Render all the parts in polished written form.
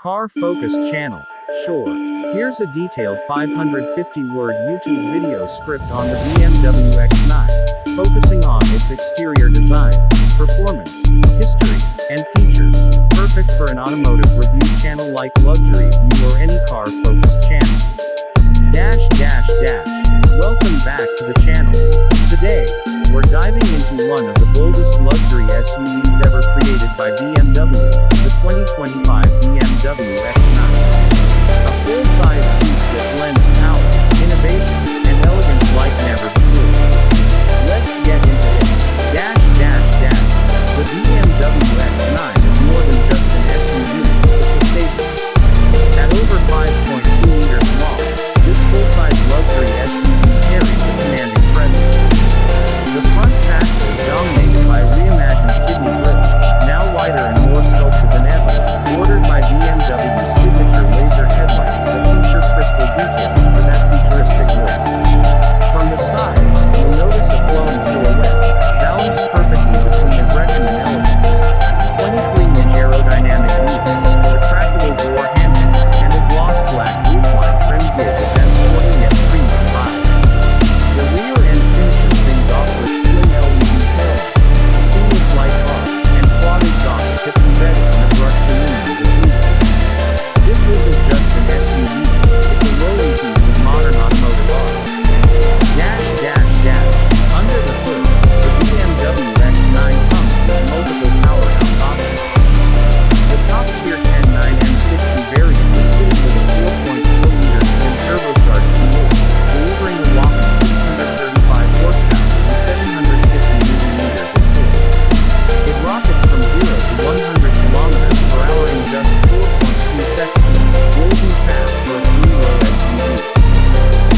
Car-focused channel. Sure. Here's a detailed 550-word YouTube video script on the BMW X9, focusing on its exterior design, performance, history, and features. Perfect for an automotive review channel like Luxury Review or any car-focused channel. Welcome back to the channel. Today, we're diving into one of the boldest luxury SUVs ever created by BMW, the 2025 BMW X9. A full-size piece that blends power, innovation, and elegance like never before. Let's get into it. The BMW X9 is more than just an SUV, it's a staple. At over 5.2 meters long, this full-size luxury SUV carries a commanding presence. The front fascia is dominated by reimagined kidney grille, now wider and more sculpted than ever, ordered by BMW's signature laser headlights that feature crystal details for that futuristic look. From the side, you'll notice a flowing silhouette, balanced perfectly between aggression and elegance. 23-inch aerodynamic wheels, retractable door handles, and a gloss black roofline trim give it that sporty yet premium vibe. The rear end finishes things off with slim LED taillights, a seamless light bar, and quad exhaust tips embedded in the brushed aluminum diffuser. This isn't just an SUV, it's a rolling piece of modern automotive art. Under the hood, the BMW X9 comes with multiple powerhouse options. The top-tier 109M60 variant is fitted with a 4.4-liter twin turbocharged V8, delivering a whopping 635 horsepower and 750 Nm of torque. It rockets from 0 to 100 km/h in just 4.2 seconds, blazing fast for a three-row SUV.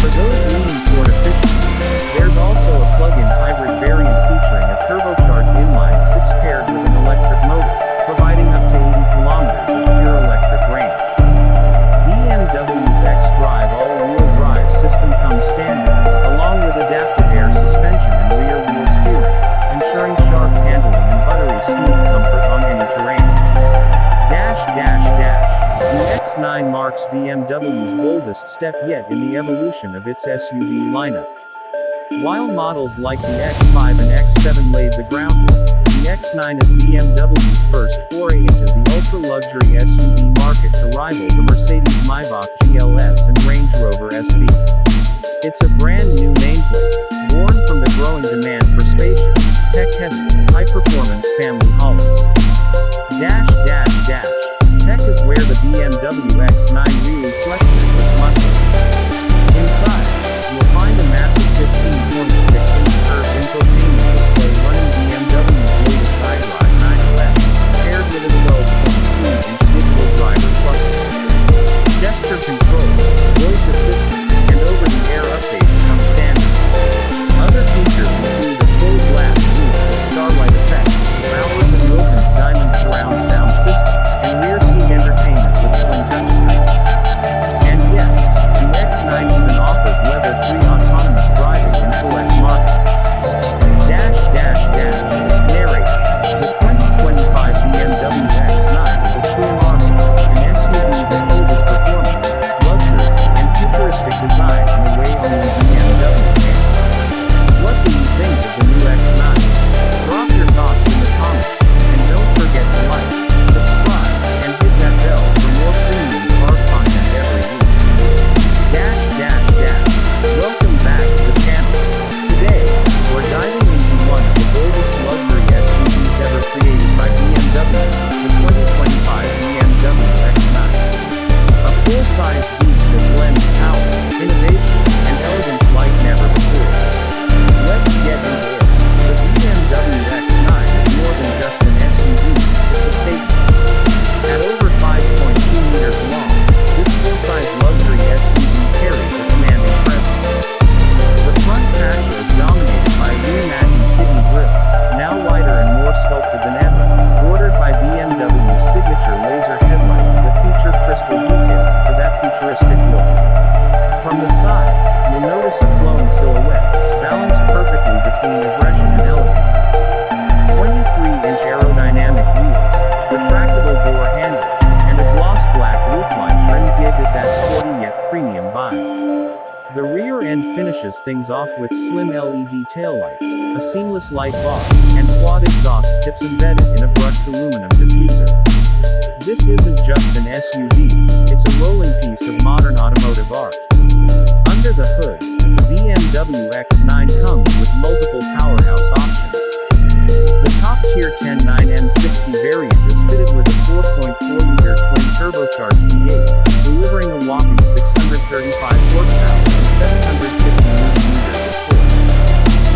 For those leaning toward efficiency, there's also a plug-in hybrid variant featuring a turbocharged inline-6 paired with an electric motor, providing up to 80 kilometers of pure electric range. BMW's xDrive all-wheel drive system comes standard, along with adaptive air suspension and rear-wheel steering, ensuring sharp handling and buttery smooth comfort on any terrain. The X9 marks BMW's boldest step yet in the evolution of its SUV lineup. While models like the X5 and X7 laid the groundwork, the X9 is BMW's first foray into the ultra-luxury SUV market to rival the Mercedes-Maybach GLS and Range Rover SV. It's a brand-new nameplate, born from the growing demand for spacious, tech-heavy, high-performance family haulers. Tech is where the BMW X9 really flexes its muscles. Inside, you'll find a massive 15.6-inch curved infotainment display running BMW's latest iDrive 9OS, paired with a 12.2-inch digital driver cluster. Gesture control, finishes things off with slim LED taillights, a seamless light bar, and quad exhaust tips embedded in a brushed aluminum diffuser. This isn't just an SUV, it's a rolling piece of modern automotive art. Under the hood, the BMW X9 comes with multiple powerhouse options. The top-tier 109M60 variant is fitted with a 4.4-liter twin-turbocharged V8, delivering a whopping 635 horsepower and 750 newton-meters of torque.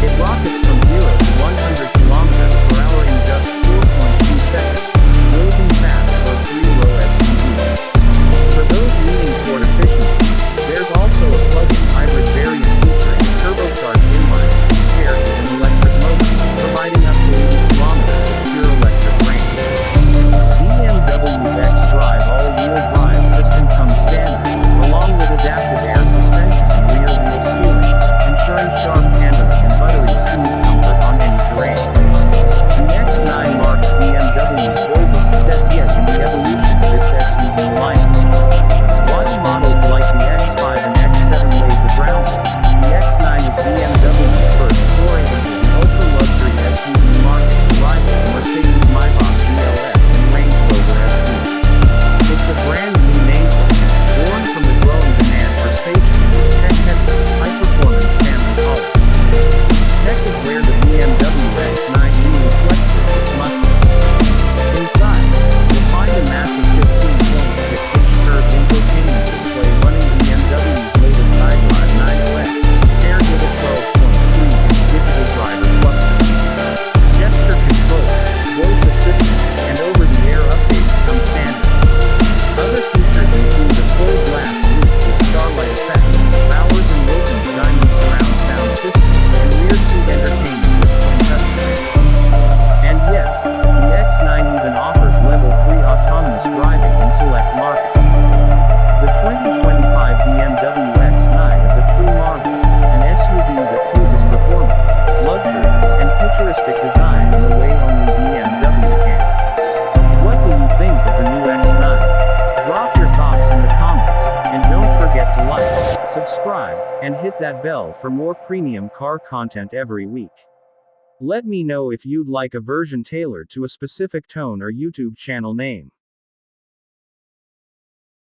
It rockets from 0 to 100 kilometers per hour in just 4.2 seconds, blazing fast for a three-row SUV. For those leaning toward efficiency, there's also a plug-in hybrid variant featuring a turbocharged inline paired with an electric motor, providing up to 80 kilometers of pure electric range. BMW's xDrive all-wheel drive system comes standard, along with adaptive air suspension and rear-wheel steering, ensuring sharp handling and buttery smooth comfort on any terrain. The X9 marks BMW's boldest step yet in the evolution of its SUV lineup. While models like the X5 and X7 laid the groundwork, the X9 is BMW's first foray into the ultra-luxury SUV market, rivaling the Mercedes-Maybach GLS and Range Rover SV. It's a brand new nameplate, born from the growing demand for spacious, tech-heavy, high-performance family haulers. Tech is where the BMW X9 really flexes its muscles. Inside, you'll find a massive 15.6-inch curved infotainment display running BMW's latest iDrive 9OS, paired with a 12.3-inch digital driver cluster. Gesture control, voice assistant, and over-the-air updates come standard. Other features include a full-glass roof with starlight effects, Bowers & Wilkins Diamond surround sound system, and rear seat entertainment with twin touchscreens. And yes, the X9 even offers Level 3 autonomous driving in select markets. The 2025 BMW X9 is a true marvel, an SUV that cruises performance, luxury, and futuristic design in a way only BMW can. What do you think of the new X9? Drop your thoughts in the comments, and don't forget to like, subscribe, and hit that bell for more premium car content every week. Let me know if you'd like a version tailored to a specific tone or YouTube channel name.